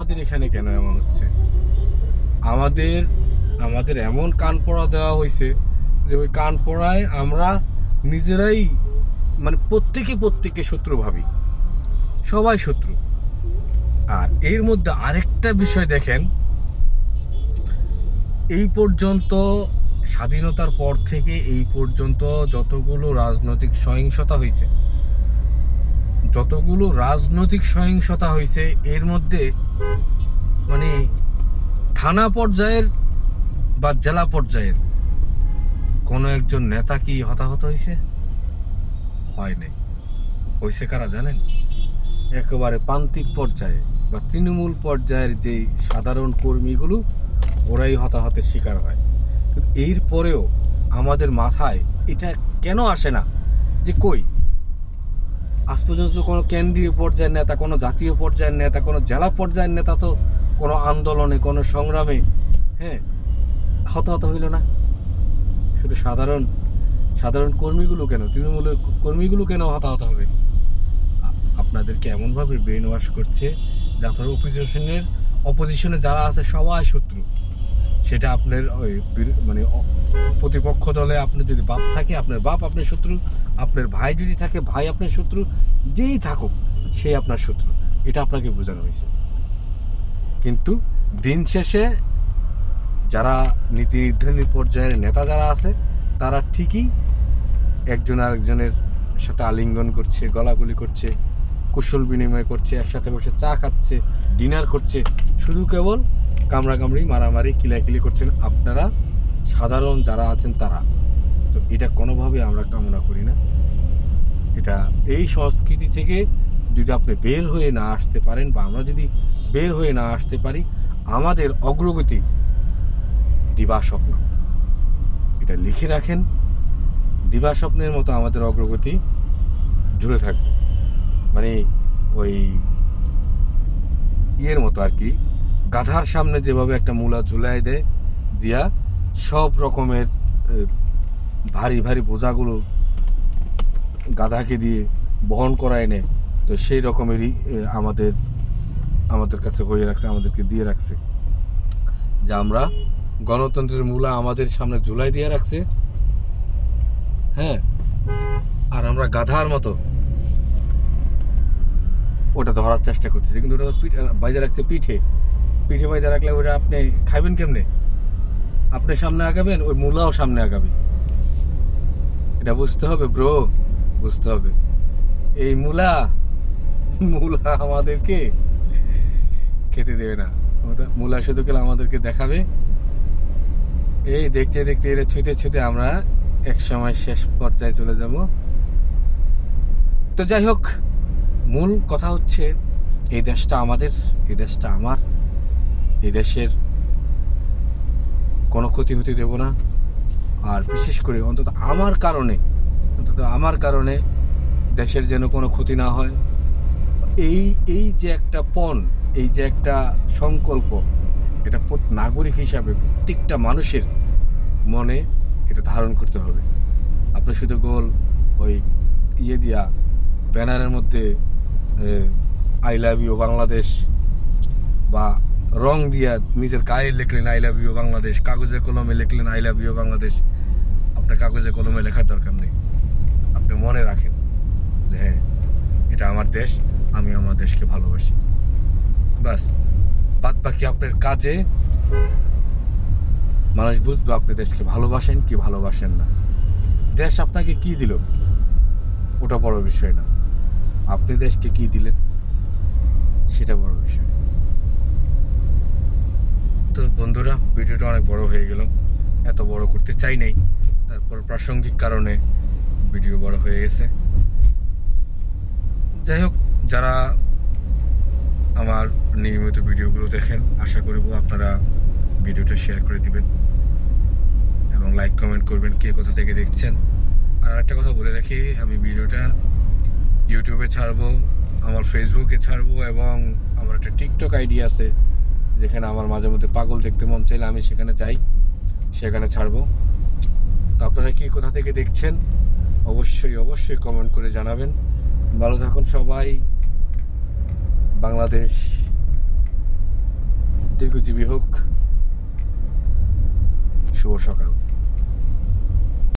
আমাদের এখানে কেন এমন হচ্ছে? আমাদের আমাদের এমন কান পড়া দেওয়া হয়েছে যে ওই কান পড়ায় আমরা নিজেরাই মানে প্রত্যেকে শত্রু ভাবি, সবাই শত্রু। আর এর মধ্যে আরেকটা বিষয় দেখেন, এই পর্যন্ত স্বাধীনতার পর থেকে এই পর্যন্ত যতগুলো রাজনৈতিক সহিংসতা হয়েছে এর মধ্যে মানে থানা পর্যায়ের বা জেলা পর্যায়ের কোনো একজন নেতা কি হতাহত হয়েছে? হয় নাই। হয়েছে কারা জানেন? একেবারে প্রান্তিক পর্যায়ে বা তৃণমূল পর্যায়ের যে সাধারণ কর্মীগুলো, ওরাই হতাহতের শিকার হয়। কিন্তু এর পরেও আমাদের মাথায় এটা কেন আসে না যে কই আজ পর্যন্ত কোনো কেন্দ্রীয় পর্যায়ের নেতা, কোনো জাতীয় পর্যায়ের নেতা, কোনো জেলা পর্যায়ের নেতা তো কোনো আন্দোলনে, কোনো সংগ্রামে হতাহত হইল না। শুধু সাধারণ কর্মীগুলো কেন, তৃণমূলের কর্মীগুলো কেন হতাহত হবে? আপনাদেরকে এমনভাবে ব্রেন ওয়াশ করছে যে আপনার অপোজিশনে যারা আছে সবাই শত্রু। সেটা আপনার ওই মানে প্রতিপক্ষ দলে আপনার যদি বাপ থাকে, আপনার বাপ আপনার শত্রু, আপনার ভাই যদি থাকে ভাই আপনার শত্রু, যেই থাকুক সেই আপনার শত্রু। এটা আপনাকে বোঝানো হয়েছে। কিন্তু দিন শেষে যারা নীতি নির্ধারণী পর্যায়ের নেতা যারা আছে তারা ঠিকই একজন আরেকজনের সাথে আলিঙ্গন করছে, গলাগুলি করছে, কুশল বিনিময় করছে, একসাথে বসে চা খাচ্ছে, ডিনার করছে, শুধু কেবল কামড়াকামড়ি, মারামারি, কিলাকিলি করছেন আপনারা সাধারণ যারা আছেন তারা। তো এটা কোনোভাবে আমরা কামনা করি না। এটা এই সংস্কৃতি থেকে যদি আপনি বের হয়ে না আসতে পারেন বা আমরা যদি বের হয়ে না আসতে পারি, আমাদের অগ্রগতি দিবাস্বপ্ন। এটা লিখে রাখেন, দিবাস্বপ্নের মতো আমাদের অগ্রগতি জুড়ে থাকবে। মানে ওই ইয়ের মতো আর কি, গাধার সামনে যেভাবে একটা মূলা ঝুলাই দেয় দিয়া সব রকমের ভারী ভারী বোঝাগুলো গাধাকে দিয়ে বহন করায় নেয়, তো সেই রকমেরই আমাদের কাছে হয়ে রাখছে, আমাদেরকে দিয়ে রাখছে যে আমরা গণতন্ত্রের মূলা আমাদের সামনে ঝুলাই দিয়ে রাখছে। আর আমরা গাধার মতো ওটা ধরার চেষ্টা করতেছি, কিন্তু ওটা বাইরে রাখছে পিঠে বাইরে রাখলে ওটা আপনি খাইবেন কেমনে? আপনি সামনে আগাবেন, ওই মূলাও সামনে আগাবে। এটা বুঝতে হবে ব্রো, বুঝতে হবে। এই মূলা আমাদেরকে খেতে দেবে না। মূলা শুধু কেন আমাদেরকে দেখাবে। এই দেখতে দেখতে এটা ছুঁতে আমরা এক সময় শেষ পর্যায়ে চলে যাব। তো যাই হোক, মূল কথা হচ্ছে এই দেশটা আমাদের, এই দেশটা আমার, এই দেশের কোনো ক্ষতি হতে দেব না। আর বিশেষ করে অন্তত আমার কারণে দেশের যেন কোনো ক্ষতি না হয়, এই যে একটা এই যে একটা সংকল্প, এটা নাগরিক হিসাবে প্রত্যেকটা মানুষের মনে এটা ধারণ করতে হবে। আপনি শুধু গোল ওই দিয়া ব্যানারের মধ্যে আই লাভ ইউ বাংলাদেশ বা রং দিয়া নিজের গায়ে লিখলেন আই লাভ ইউ বাংলাদেশ, কাগজে কলমে লিখলেন আই লাভ ইউ বাংলাদেশ। আপনার কাগজে কলমে লেখার দরকার নেই। আপনি মনে রাখেন যে হ্যাঁ, এটা আমার দেশ, আমি আমার দেশকে ভালোবাসি। বাস, বাদ বাকি আপনার কাজে মানুষ বুঝবে আপনি দেশকে ভালোবাসেন কি ভালোবাসেন না। দেশ আপনাকে কি দিল ওটা বড় বিষয় না, আপনি দেশকে কি দিলেন সেটা বড় বিষয়। তো বন্ধুরা, ভিডিওটা অনেক বড় হয়ে গেল, এত বড় করতে চাই নাই, তারপর প্রাসঙ্গিক কারণে ভিডিও বড় হয়ে গেছে। যাই হোক, যারা আমার নিয়মিত ভিডিওগুলো দেখেন, আশা করব আপনারা ভিডিওটা শেয়ার করে দিবেন এবং লাইক কমেন্ট করবেন কে কোথা থেকে দেখছেন। আর একটা কথা বলে রাখি, আমি ভিডিওটা ইউটিউবে ছাড়বো, আমার ফেসবুকে ছাড়বো এবং আমার একটা টিকটক আইডি আছে যেখানে আমার মাঝে মধ্যে পাগল দেখতে মন চাইলে আমি সেখানে যাই, সেখানে ছাড়বো। তো আপনারা কি কোথা থেকে দেখছেন অবশ্যই কমেন্ট করে জানাবেন। ভালো থাকুন সবাই। বাংলাদেশ দীর্ঘজীবী হোক। শুভ সকাল।